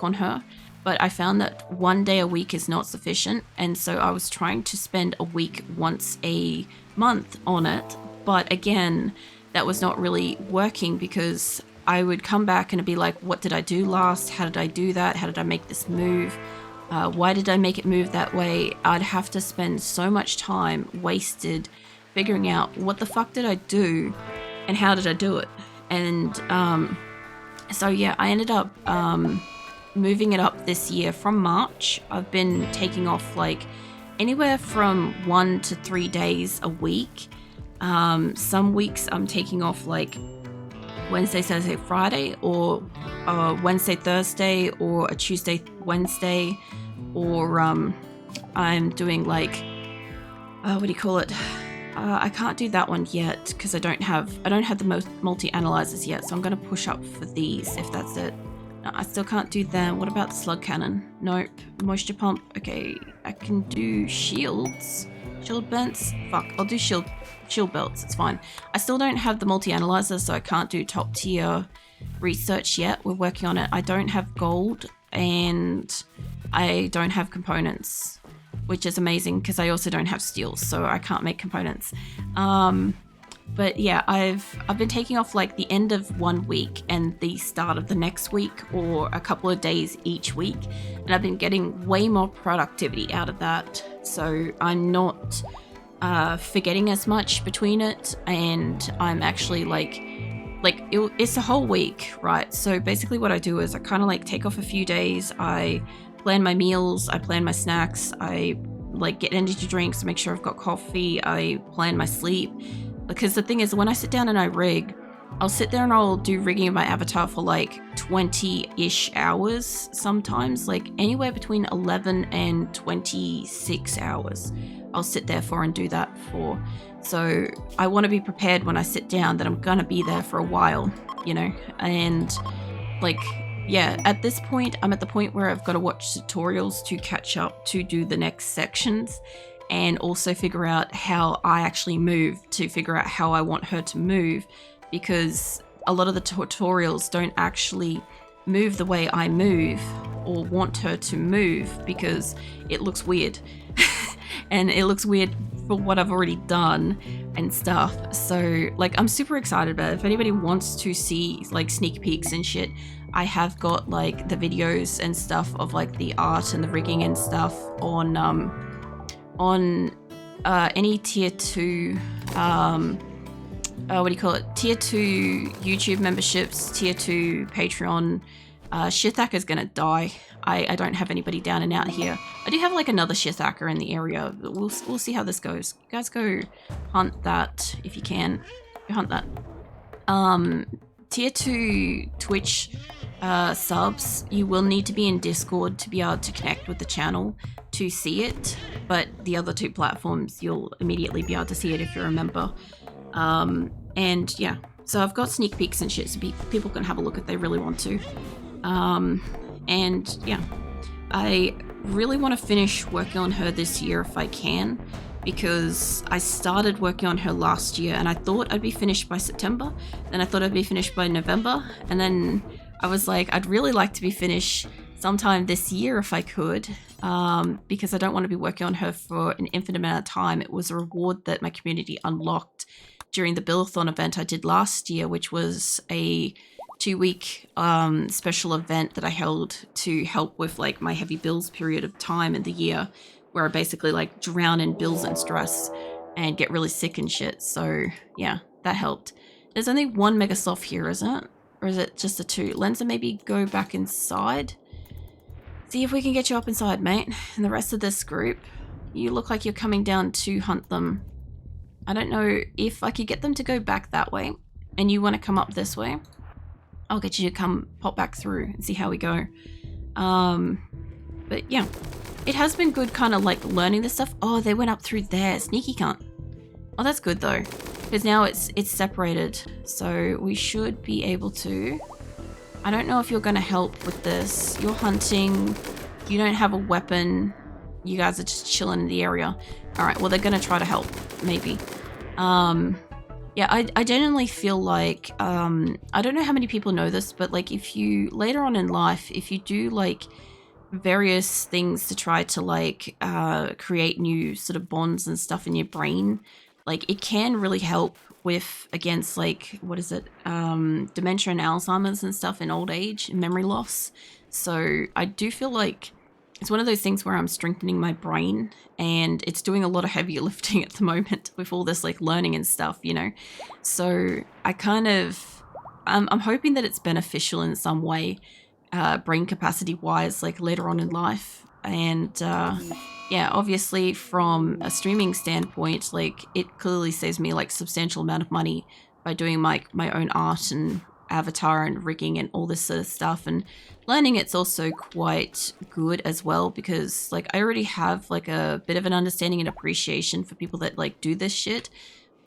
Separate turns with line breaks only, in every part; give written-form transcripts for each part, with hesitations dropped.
on her, but I found that 1 day a week is not sufficient, and so I was trying to spend a week once a month on it, but again, that was not really working because I would come back and it'd be like, what did I do last? How did I do that? How did I make this move? Why did I make it move that way? I'd have to spend so much time wasted figuring out what the fuck did I do and how did I do it? And so yeah, I ended up moving it up this year from March. I've been taking off like anywhere from 1 to 3 days a week. Some weeks I'm taking off like Wednesday, Thursday, Friday, or Wednesday, Thursday, or a Tuesday, Wednesday, or I'm doing like what do you call it? I can't do that one yet because I don't have the multi-analyzers yet, so I'm gonna push up for these if that's it. No, I still can't do them. What about the slug cannon? Nope. Moisture pump. Okay, I can do shields. Shield belts? Fuck, I'll do shield belts, it's fine. I still don't have the multi-analyzer, so I can't do top tier research yet. We're working on it. I don't have gold and I don't have components, which is amazing because I also don't have steel, so I can't make components. But yeah, I've been taking off like the end of 1 week and the start of the next week, or a couple of days each week, and I've been getting way more productivity out of that. So I'm not forgetting as much between it, and I'm actually it's a whole week, right? So basically what I do is I kind of like take off a few days, I plan my meals, I plan my snacks, I like get energy drinks, make sure I've got coffee, I plan my sleep. Because the thing is, when I sit down and I rig, I'll sit there and I'll do rigging of my avatar for like 20-ish hours sometimes, like anywhere between 11 and 26 hours. I'll sit there for and do that for. So I want to be prepared when I sit down that I'm going to be there for a while, you know? And like, yeah, at this point, I'm at the point where I've got to watch tutorials to catch up to do the next sections, and also figure out how I actually move, to figure out how I want her to move, because a lot of the tutorials don't actually move the way I move or want her to move, because it looks weird. And it looks weird for what I've already done and stuff. So like, I'm super excited about it. If anybody wants to see like sneak peeks and shit, I have got like the videos and stuff of like the art and the rigging and stuff on any tier 2 what do you call it, tier 2 YouTube memberships, tier 2 Patreon. Shithacker is gonna die. I don't have anybody down and out here. I do have like another Shithacker in the area. We'll see how this goes. You guys go hunt that if you can. Go hunt that. Tier 2 Twitch subs, you will need to be in Discord to be able to connect with the channel to see it, but the other 2 platforms you'll immediately be able to see it if you're a member. And yeah, so I've got sneak peeks and shit, so people can have a look if they really want to. And yeah, I really want to finish working on her this year if I can, because I started working on her last year and I thought I'd be finished by September, then I thought I'd be finished by November, and then I was like, I'd really like to be finished sometime this year if I could, because I don't want to be working on her for an infinite amount of time. It was a reward that my community unlocked during the Build-a-thon event I did last year, which was a 2-week special event that I held to help with like my heavy bills period of time in the year, where I basically like drown in bills and stress and get really sick and shit. So yeah, that helped. There's only 1 Megasoft here, isn't it? Or is it just a 2? Lenza, maybe go back inside. See if we can get you up inside, mate. And the rest of this group, you look like you're coming down to hunt them. I don't know if I could get them to go back that way and you want to come up this way. I'll get you to come pop back through and see how we go. But yeah, it has been good kind of like learning this stuff. Oh, they went up through there. Sneaky cunt. Oh, that's good though, because now it's separated. So we should be able to... I don't know if you're going to help with this. You're hunting. You don't have a weapon. You guys are just chilling in the area. All right, well, they're going to try to help, maybe. Yeah, I genuinely feel like, I don't know how many people know this, but like if you, later on in life, if you do like various things to try to like create new sort of bonds and stuff in your brain, like it can really help with against like, what is it, dementia and Alzheimer's and stuff in old age, memory loss. So I do feel like it's one of those things where I'm strengthening my brain, and it's doing a lot of heavy lifting at the moment with all this like learning and stuff, you know. So I kind of, I'm hoping that it's beneficial in some way, brain capacity wise, like later on in life. And yeah, obviously from a streaming standpoint, like it clearly saves me like substantial amount of money by doing my own art and avatar and rigging and all this sort of stuff. And learning it's also quite good as well, because like I already have like a bit of an understanding and appreciation for people that like do this shit.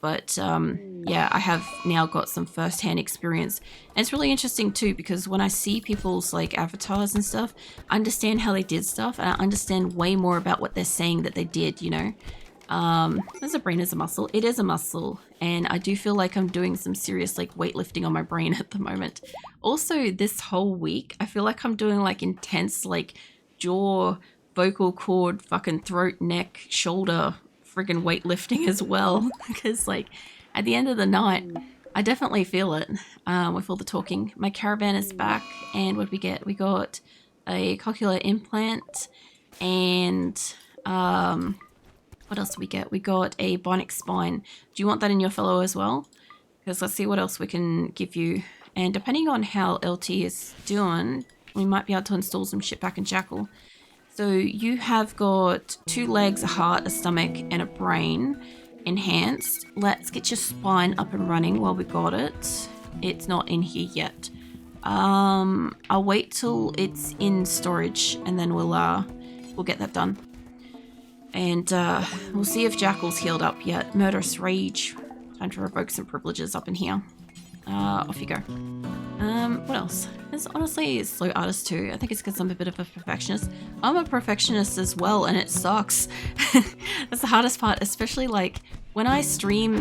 But yeah, I have now got some first-hand experience. And it's really interesting too, because when I see people's like avatars and stuff, I understand how they did stuff, and I understand way more about what they're saying that they did, you know. As a brain is a muscle, it is a muscle, and I do feel like I'm doing some serious like weightlifting on my brain at the moment. Also, this whole week, I feel like I'm doing like intense like jaw, vocal cord, fucking throat, neck, shoulder, friggin' weightlifting as well. Because like at the end of the night, I definitely feel it with all the talking. My caravan is back, and what did we get? We got a cochlear implant, and what else did we get? We got a bionic spine. Do you want that in your fellow as well? Because let's see what else we can give you. And depending on how LT is doing, we might be able to install some shit back in Jackal. So you have got 2 legs, a heart, a stomach, and a brain enhanced. Let's get your spine up and running while we got it. It's not in here yet. I'll wait till it's in storage, and then we'll get that done. And we'll see if Jackal's healed up yet. Murderous Rage. Time to revoke some privileges up in here. Off you go. What else? It's honestly slow artist too. I think it's because I'm a bit of a perfectionist. I'm a perfectionist as well, and it sucks. That's the hardest part, especially like when I stream.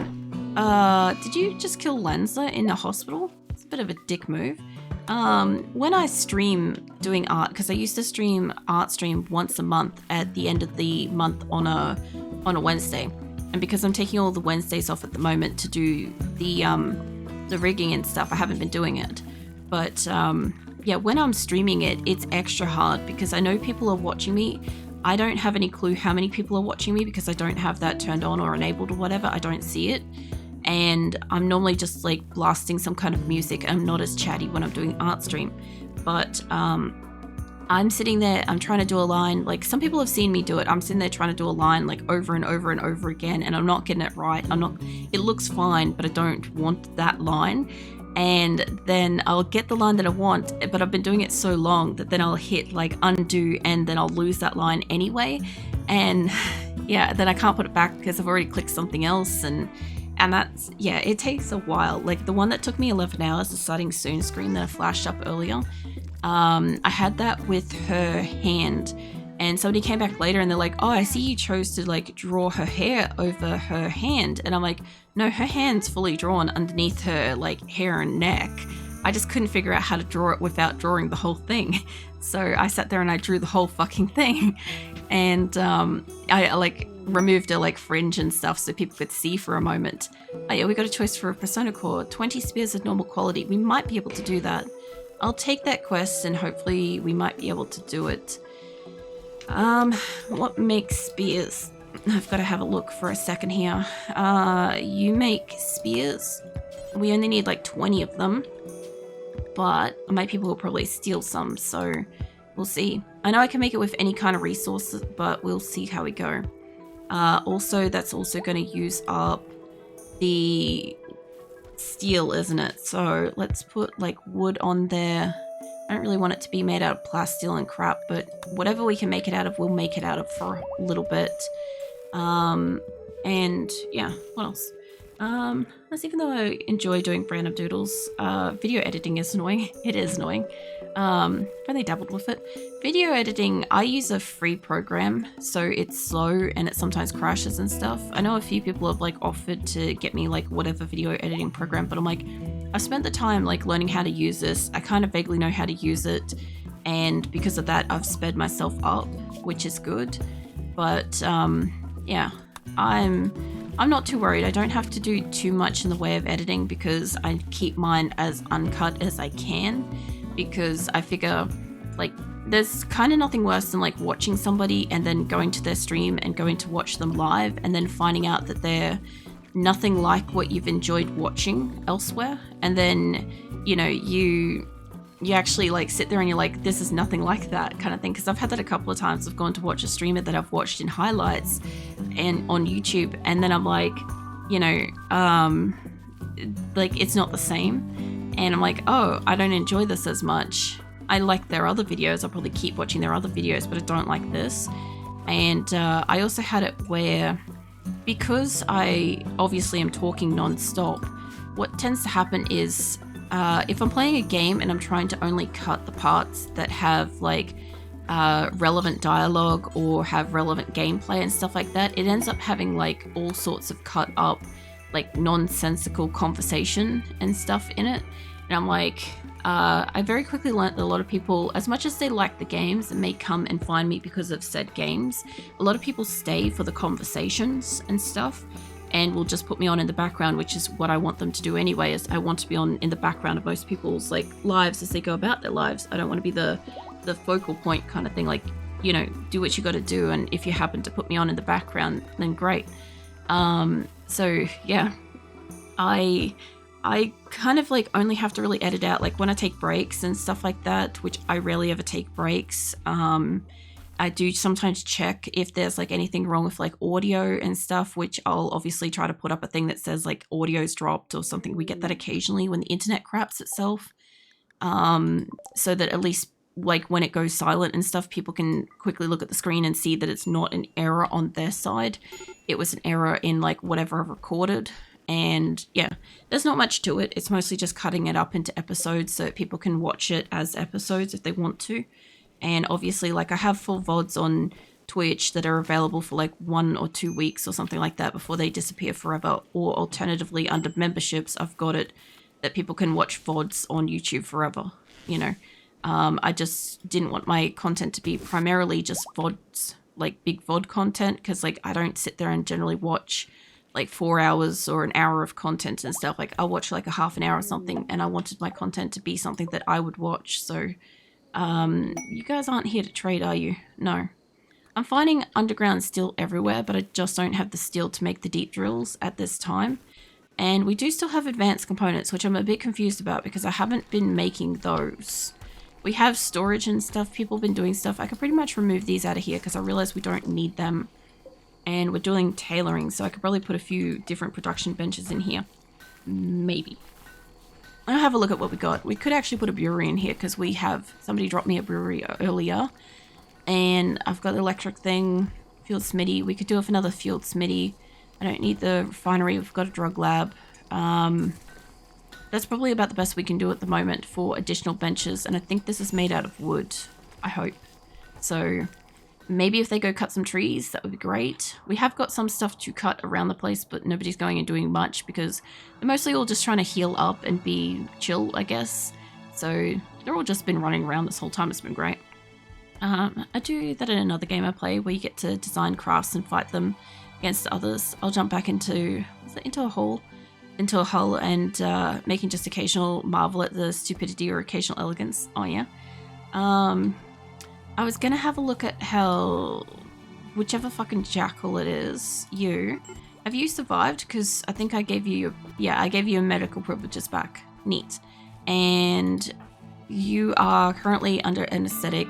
Did you just kill Lenza in the hospital? It's a bit of a dick move. When I stream doing art, because I used to stream art stream once a month at the end of the month on a Wednesday, and because I'm taking all the Wednesdays off at the moment to do the rigging and stuff, I haven't been doing it. But yeah, when I'm streaming it, it's extra hard because I know people are watching me. I don't have any clue how many people are watching me because I don't have that turned on or enabled or whatever. I don't see it. And I'm normally just like blasting some kind of music. I'm not as chatty when I'm doing art stream. But I'm sitting there, I'm trying to do a line. Like some people have seen me do it. I'm sitting there trying to do a line like over and over and over again, and I'm not getting it right. It looks fine, but I don't want that line. And then I'll get the line that I want, but I've been doing it so long that then I'll hit like undo, and then I'll lose that line anyway. And yeah, then I can't put it back because I've already clicked something else. And that's, yeah, it takes a while. Like the one that took me 11 hours, the starting soon screen that I flashed up earlier, I had that with her hand, and somebody came back later and they're like, oh, I see you chose to like draw her hair over her hand. And I'm like, no, her hand's fully drawn underneath her like hair and neck. I just couldn't figure out how to draw it without drawing the whole thing. So I sat there and I drew the whole fucking thing. And I like removed her like fringe and stuff so people could see for a moment. Oh yeah, we got a choice for a persona core. 20 spears of normal quality. We might be able to do that. I'll take that quest and hopefully we might be able to do it. What makes spears? I've got to have a look for a second here. You make spears. We only need like 20 of them, but my people will probably steal some, so we'll see. I know I can make it with any kind of resources, but we'll see how we go. Also, that's also going to use up the steel, isn't it? So let's put like wood on there. I don't really want it to be made out of plasteel and crap, but whatever we can make it out of, we'll make it out of for a little bit. And yeah, what else? Even though I enjoy doing random doodles, video editing is annoying. It is annoying. I've only dabbled with it. Video editing, I use a free program, so it's slow and it sometimes crashes and stuff. I know a few people have like offered to get me like whatever video editing program, but I'm like, I've spent the time like learning how to use this. I kind of vaguely know how to use it, and because of that, I've sped myself up, which is good. But yeah, I'm not too worried. I don't have to do too much in the way of editing because I keep mine as uncut as I can, because I figure like there's kind of nothing worse than like watching somebody and then going to their stream and going to watch them live and then finding out that they're nothing like what you've enjoyed watching elsewhere, and then you actually like sit there and you're like, this is nothing like that kind of thing. Because I've had that a couple of times. I've gone to watch a streamer that I've watched in highlights and on YouTube, and then I'm like, like it's not the same, and I'm like, oh, I don't enjoy this as much. I like their other videos. I'll probably keep watching their other videos, but I don't like this. And I also had it where, because I obviously am talking non-stop, what tends to happen is if I'm playing a game and I'm trying to only cut the parts that have like relevant dialogue or have relevant gameplay and stuff like that, it ends up having like all sorts of cut up like nonsensical conversation and stuff in it. And I'm like, I very quickly learned that a lot of people, as much as they like the games and may come and find me because of said games, a lot of people stay for the conversations and stuff and will just put me on in the background, which is what I want them to do anyway. Is I want to be on in the background of most people's like lives as they go about their lives. I don't want to be the focal point kind of thing, like, do what you got to do, and if you happen to put me on in the background, then great. So yeah, I kind of like only have to really edit out like when I take breaks and stuff like that, which I rarely ever take breaks. I do sometimes check if there's like anything wrong with like audio and stuff, which I'll obviously try to put up a thing that says like audio's dropped or something. We get that occasionally when the internet craps itself, so that at least like when it goes silent and stuff, people can quickly look at the screen and see that it's not an error on their side. It was an error in like whatever I've recorded. And yeah, there's not much to it. It's mostly just cutting it up into episodes so that people can watch it as episodes if they want to. And obviously, like, I have full VODs on Twitch that are available for like 1 or 2 weeks or something like that before they disappear forever. Or alternatively, under memberships, I've got it that people can watch VODs on YouTube forever, I just didn't want my content to be primarily just VODs, like big VOD content, because like I don't sit there and generally watch like 4 hours or an hour of content and stuff. Like I'll watch like a half an hour or something, and I wanted my content to be something that I would watch. So you guys aren't here to trade, are you? No. I'm finding underground steel everywhere, but I just don't have the steel to make the deep drills at this time. And we do still have advanced components, which I'm a bit confused about because I haven't been making those. We have storage and stuff. People have been doing stuff. I could pretty much remove these out of here because I realize we don't need them. And we're doing tailoring, so I could probably put a few different production benches in here. Maybe. I'll have a look at what we got. We could actually put a brewery in here because we have... Somebody dropped me a brewery earlier. And I've got the electric thing. Field smithy. We could do with another field smithy. I don't need the refinery. We've got a drug lab. That's probably about the best we can do at the moment for additional benches. And I think this is made out of wood. I hope. So... maybe if they go cut some trees, that would be great. We have got some stuff to cut around the place, but nobody's going and doing much because they're mostly all just trying to heal up and be chill, I guess. So they're all just been running around this whole time. It's been great. I do that in another game I play where you get to design crafts and fight them against others. I'll jump back into a hull and making just occasional marvel at the stupidity or occasional elegance. Oh yeah. I was gonna have a look at how, whichever fucking jackal it is, have you survived? Because I think I gave you your medical privileges back. Neat. And you are currently under anesthetic,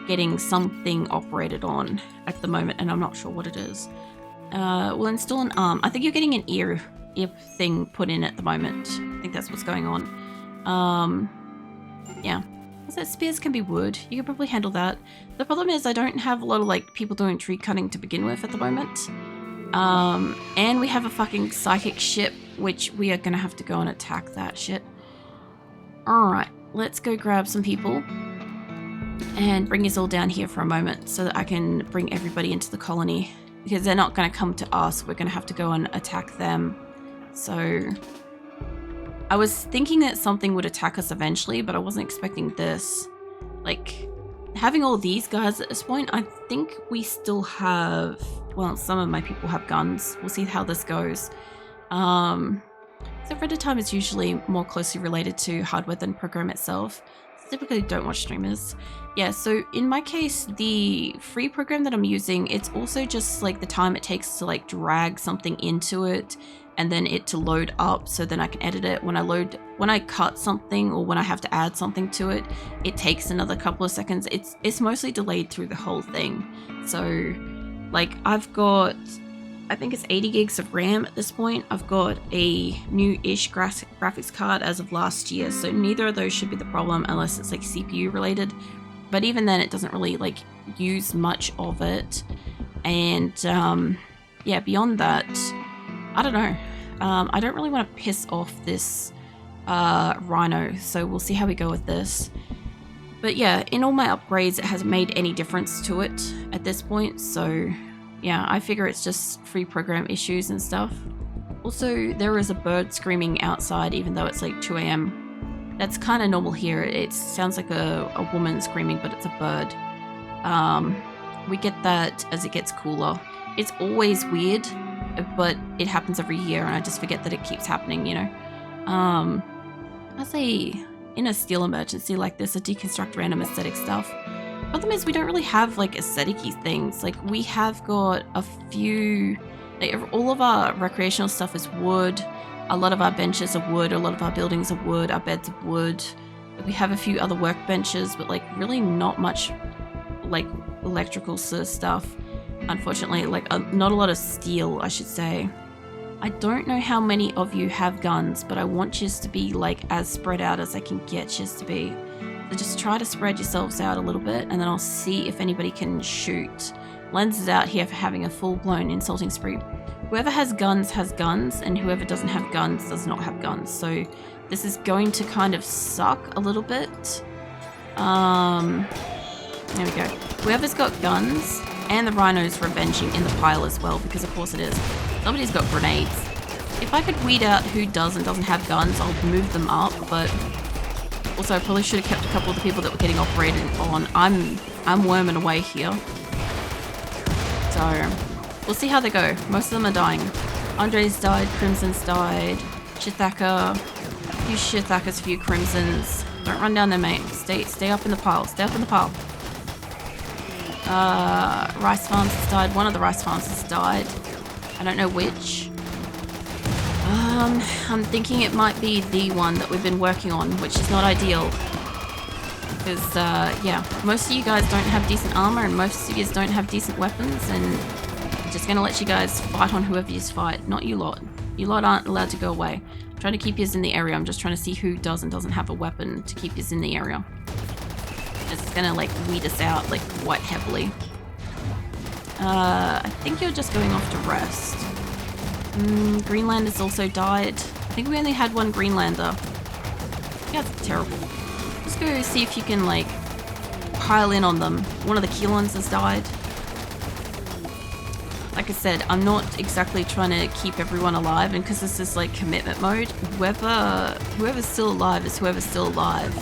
getting something operated on at the moment, and I'm not sure what it is. We'll install an arm. I think you're getting an ear thing put in at the moment. I think that's what's going on. Yeah. So spears can be wood. You can probably handle that. The problem is I don't have a lot of like people doing tree cutting to begin with at the moment. And we have a fucking psychic ship, which we are gonna have to go and attack that shit. Alright, let's go grab some people and bring us all down here for a moment so that I can bring everybody into the colony, because they're not going to come to us. We're going to have to go and attack them. So I was thinking that something would attack us eventually, but I wasn't expecting this. Like, having all these guys at this point, I think we still have, well, some of my people have guns. We'll see how this goes. So render time is usually more closely related to hardware than program itself. Typically don't watch streamers. Yeah, so in my case, the free program that I'm using, it's also just like the time it takes to like drag something into it and then it to load up, so then I can edit it. When I cut something or when I have to add something to it, it takes another couple of seconds. It's mostly delayed through the whole thing. So like I've got, I think it's 80 gigs of RAM at this point. I've got a new-ish graphics card as of last year, so neither of those should be the problem unless it's like CPU related. But even then, it doesn't really like use much of it. And yeah, beyond that, I don't know. I don't really want to piss off this rhino, so we'll see how we go with this. But yeah, in all my upgrades, it hasn't made any difference to it at this point, so yeah, I figure it's just free program issues and stuff. Also, there is a bird screaming outside even though it's like 2 AM. That's kind of normal here. It sounds like a woman screaming, but it's a bird. We get that as it gets cooler. It's always weird, but it happens every year and I just forget that it keeps happening, you know. I say in a steel emergency like this, I deconstruct random aesthetic stuff. Problem is we don't really have like aesthetic-y things. Like we have got a few, like all of our recreational stuff is wood. A lot of our benches are wood, a lot of our buildings are wood, our beds are wood. We have a few other workbenches, but like really not much like electrical sort of stuff. Unfortunately, like not a lot of steel, I should say. I don't know how many of you have guns, but I want you to be like as spread out as I can get you to be. So just try to spread yourselves out a little bit, and then I'll see if anybody can shoot. Lens is out here for having a full-blown insulting spree. Whoever has guns, and whoever doesn't have guns does not have guns. So this is going to kind of suck a little bit. There we go. Whoever's got guns, and the rhino's revenging in the pile as well, because of course it is. Somebody's got grenades. If I could weed out who does and doesn't have guns, I'll move them up, but also I probably should have kept a couple of the people that were getting operated on. I'm worming away here. So we'll see how they go. Most of them are dying. Andre's died, Crimson's died, Chithaka, a few Chithakas, a few Crimsons. Don't run down there, mate. Stay up in the pile. Stay up in the pile. Rice farms has died. One of the rice farms has died. I don't know which. I'm thinking it might be the one that we've been working on, which is not ideal. Because, yeah, most of you guys don't have decent armor and most of you don't have decent weapons, and I'm just gonna let you guys fight on whoever you fight, not you lot. You lot aren't allowed to go away. I'm trying to keep you in the area. I'm just trying to see who does and doesn't have a weapon to keep you in the area. It's gonna, like, weed us out, like, quite heavily. I think you're just going off to rest. Greenlander's also died. I think we only had one Greenlander. Yeah, that's terrible. Just go see if you can, like, pile in on them. One of the Keelons has died. Like I said, I'm not exactly trying to keep everyone alive, and because this is, like, commitment mode, whoever's still alive is whoever's still alive.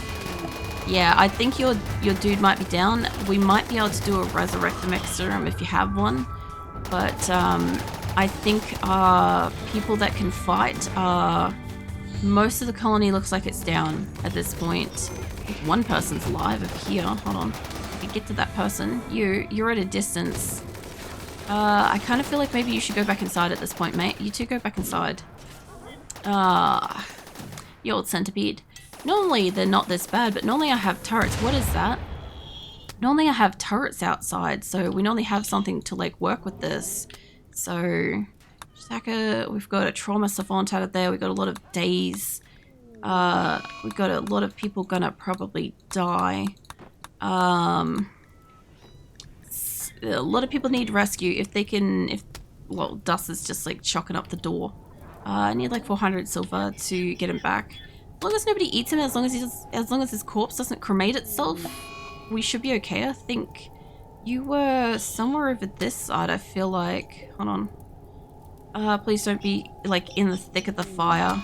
Yeah, I think your dude might be down. We might be able to do a Resurrectum Extra if you have one. But, I think people that can fight most of the colony looks like it's down at this point. I think one person's alive over here. Hold on. If you get to that person, you're at a distance. I kind of feel like maybe you should go back inside at this point, mate. You two go back inside. You old centipede. Normally they're not this bad, but normally I have turrets. What is that? Normally I have turrets outside, so we normally have something to like work with this. So, Saka, we've got a trauma savant out of there. We've got a lot of days. We've got a lot of people gonna probably die. A lot of people need rescue if they can. Well, Dust is just like chucking up the door. I need like 400 silver to get him back. long as nobody eats him, as long as his corpse doesn't cremate itself, we should be okay. I think you were somewhere over this side, I feel like. Hold on. Please don't be, like, in the thick of the fire.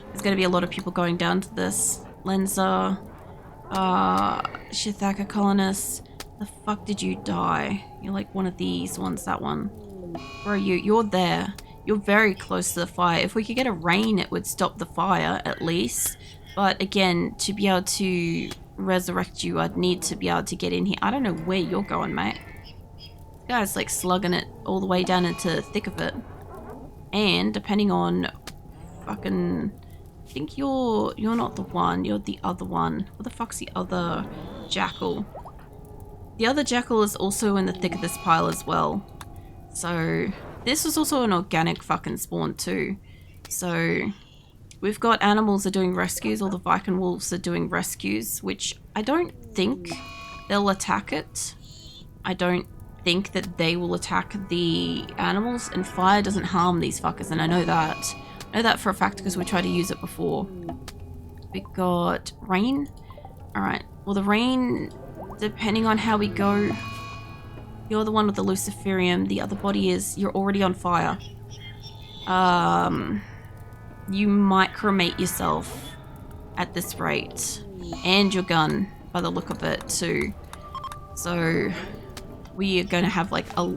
There's gonna be a lot of people going down to this. Lenza. Shithaka colonist. The fuck did you die? You're like one of these ones, that one. Where are you? You're there. You're very close to the fire. If we could get a rain, it would stop the fire, at least. But again, to be able to resurrect you, I'd need to be able to get in here. I don't know where you're going, mate. This guy's like slugging it all the way down into the thick of it. And depending on fucking... I think you're not the one, you're the other one. What the fuck's the other jackal? The other jackal is also in the thick of this pile as well. So this was also an organic fucking spawn too. So we've got animals are doing rescues, all the Viking wolves are doing rescues, which I don't think they'll attack it. I don't think that they will attack the animals, and fire doesn't harm these fuckers, and I know that. I know that for a fact because we tried to use it before. We got rain. Alright, well the rain, depending on how we go, you're the one with the Luciferium, the other body is, you're already on fire. You might cremate yourself at this rate. And your gun, by the look of it too. So we are going to have like a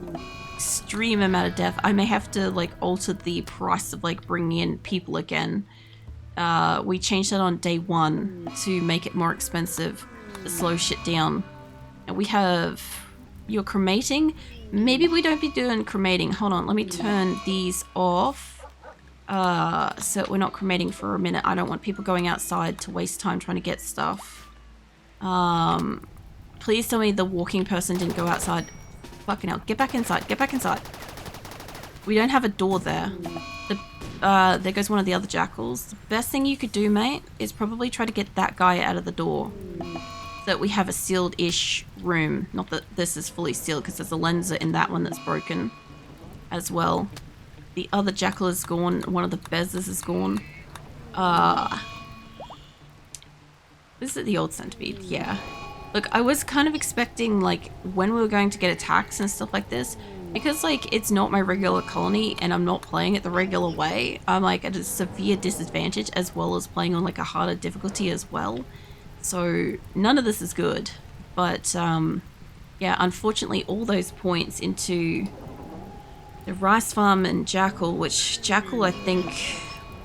extreme amount of death. I may have to like alter the price of like bringing in people again. We changed that on day 1 to make it more expensive to slow shit down. And we have your cremating. Maybe we don't be doing cremating. Hold on, let me turn these off so we're not cremating for a minute. I don't want people going outside to waste time trying to get stuff. Please tell me the walking person didn't go outside. Fucking hell, get back inside, get back inside. We don't have a door there. There goes one of the other jackals. The best thing you could do, mate, is probably try to get that guy out of the door. So that we have a sealed-ish room. Not that this is fully sealed, because there's a lenser in that one that's broken as well. The other jackal is gone. One of the bezzers is gone. Is it the old centipede? Yeah. Look, I was kind of expecting, like, when we were going to get attacks and stuff like this, because, like, it's not my regular colony and I'm not playing it the regular way, I'm, like, at a severe disadvantage, as well as playing on, like, a harder difficulty as well. So, none of this is good. But, yeah, unfortunately, all those points into the rice farm and jackal, which jackal, I think,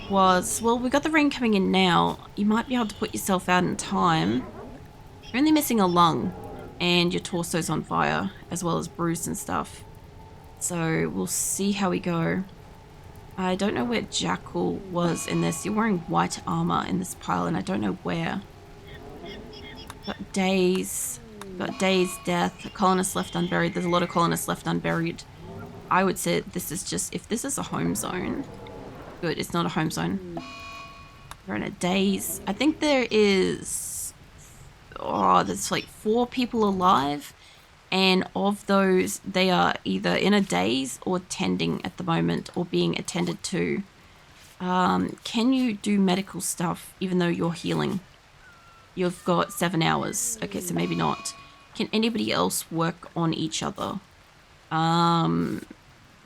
was... Well, we got the rain coming in now. You might be able to put yourself out in time. You're only missing a lung, and your torso's on fire, as well as bruised and stuff. So we'll see how we go. I don't know where Jackal was in this. You're wearing white armor in this pile, and I don't know where. Got Days, Death, colonists left unburied. There's a lot of colonists left unburied. I would say this is just, if this is a home zone, good, it's not a home zone. We're in a Days. I think there is... Oh, there's like 4 people alive, and of those they are either in a daze or tending at the moment, or being attended to. Can you do medical stuff even though you're healing? You've got 7 hours. Okay, so maybe not. Can anybody else work on each other?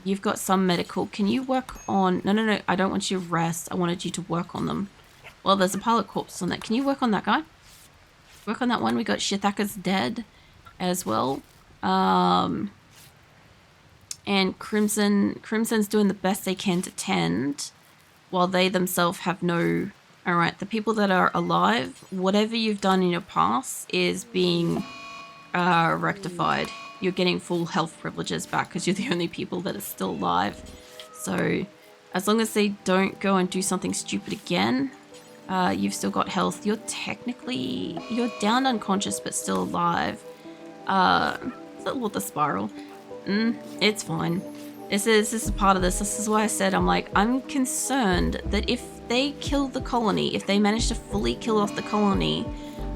You've got some medical. Can you work on... No, I don't want you to rest. I wanted you to work on them. Well, there's a pile of corpses on that. Can you work on that guy? Work on that one. We got Shithaka's dead as well. And Crimson's doing the best they can to tend, while they themselves have no... Alright, the people that are alive, whatever you've done in your past is being rectified. You're getting full health privileges back because you're the only people that are still alive. So, as long as they don't go and do something stupid again... you've still got health. You're technically... You're down unconscious, but still alive. Is that water spiral? It's fine. This is part of this. This is why I said, I'm concerned that if they kill the colony, if they manage to fully kill off the colony,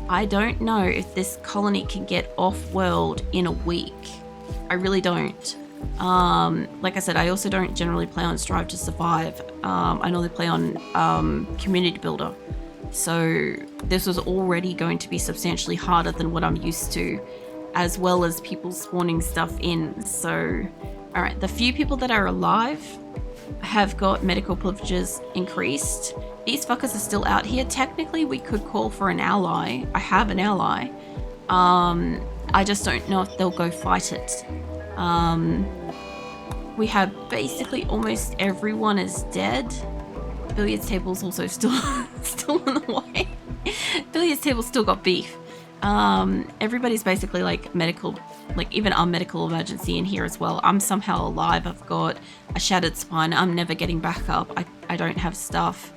I don't know if this colony can get off-world in a week. I really don't. Like I said, I also don't generally play on Strive to Survive. I normally play on Community Builder. So this was already going to be substantially harder than what I'm used to, as well as people spawning stuff in. So, all right, the few people that are alive have got medical privileges increased. These fuckers are still out here. Technically, we could call for an ally. I have an ally. I just don't know if they'll go fight it. We have basically almost everyone is dead. Billiards table's also still on the way. Billiards table still got beef. Everybody's basically like medical, like even our medical emergency in here as well. I'm somehow alive. I've got a shattered spine. I'm never getting back up. I don't have stuff.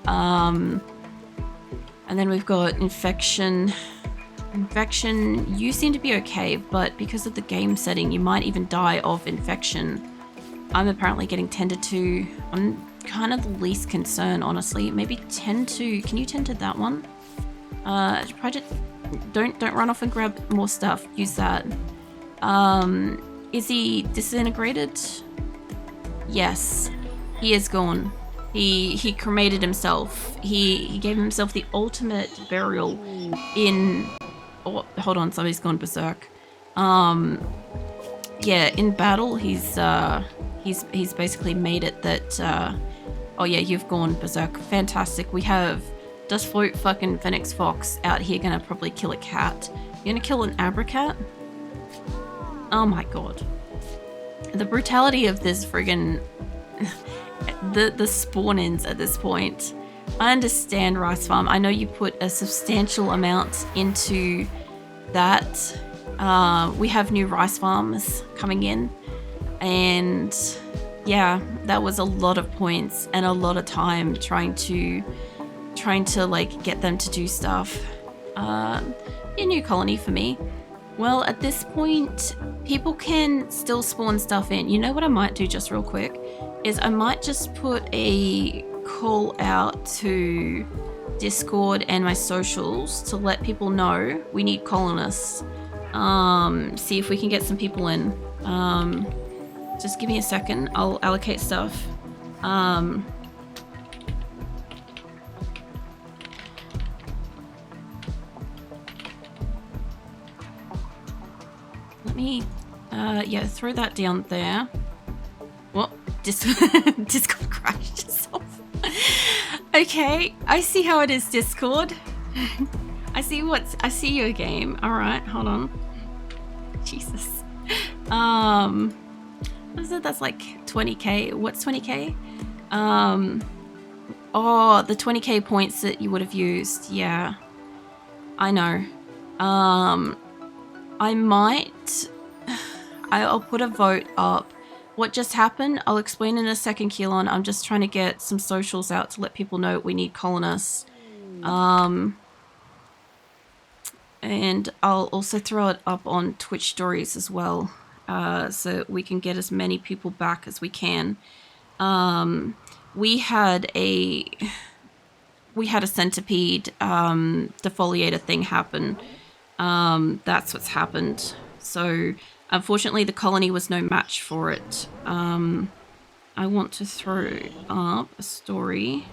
And then we've got infection. Infection, you seem to be okay, but because of the game setting, you might even die of infection. I'm apparently getting tended to. I'm kind of the least concern, honestly. Maybe tend to. Can you tend to that one? Don't run off and grab more stuff. Use that. Is he disintegrated? Yes, he is gone. He cremated himself. He gave himself the ultimate burial in. Oh, hold on, somebody's gone berserk. Yeah, in battle, he's basically made it that. Oh yeah, you've gone berserk. Fantastic. We have Dust Float fucking Phoenix Fox out here gonna probably kill a cat. You're gonna kill an Abracat? Oh my god. The brutality of this friggin' the spawn-ins at this point. I understand Rice Farm. I know you put a substantial amount into that. We have new rice farms coming in, and yeah, that was a lot of points and a lot of time trying to like get them to do stuff. A new colony for me. Well, at this point, people can still spawn stuff in. You know what I might do just real quick is I might just put a call out to Discord and my socials to let people know we need colonists. See if we can get some people in. Just give me a second. I'll allocate stuff. Let me, yeah, throw that down there. What? Discord crashed itself. Okay, I see how it is, Discord. I see your game. All right, hold on. Jesus. What is it? That's like 20k. What's 20k? Oh, the 20k points that you would have used. Yeah, I know. I'll put a vote up. What just happened? I'll explain in a second, Keelan. I'm just trying to get some socials out to let people know we need colonists. And I'll also throw it up on Twitch stories as well, so we can get as many people back as we can. We had a centipede defoliator thing happen. That's what's happened. So unfortunately, the colony was no match for it. I want to throw up a story.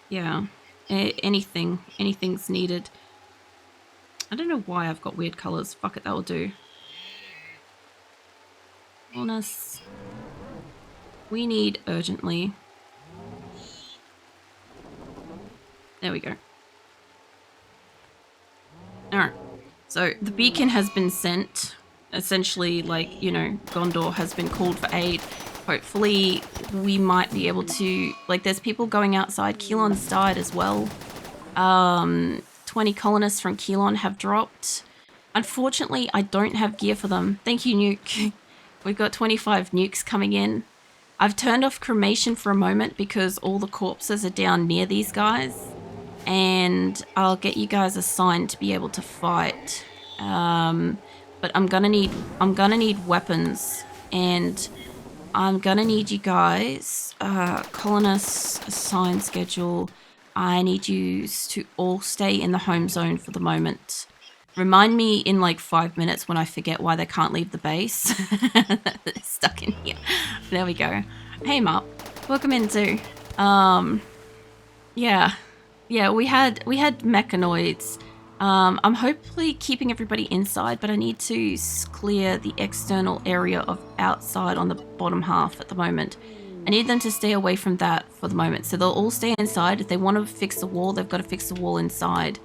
Yeah, anything's needed. I don't know why I've got weird colors. Fuck it, that will do. Honest. We need urgently. There we go. Alright. So the beacon has been sent. Essentially, like, you know, Gondor has been called for aid. Hopefully we might be able to, like, there's people going outside. Keelan's died as well. 20 colonists from Keelan have dropped. Unfortunately, I don't have gear for them. Thank you, Nuke. We've got 25 nukes coming in. I've turned off cremation for a moment because all the corpses are down near these guys. And I'll get you guys assigned to be able to fight. But I'm gonna need weapons, and I'm gonna need you guys, colonists, assigned schedule. I need you to all stay in the home zone for the moment. Remind me in like 5 minutes when I forget why they can't leave the base. They're stuck in here. There we go. Hey, Mark. Welcome in too. Yeah. Yeah, we had mechanoids. I'm hopefully keeping everybody inside, but I need to clear the external area of outside on the bottom half at the moment. I need them to stay away from that for the moment. So they'll all stay inside. If they want to fix the wall, they've got to fix the wall inside.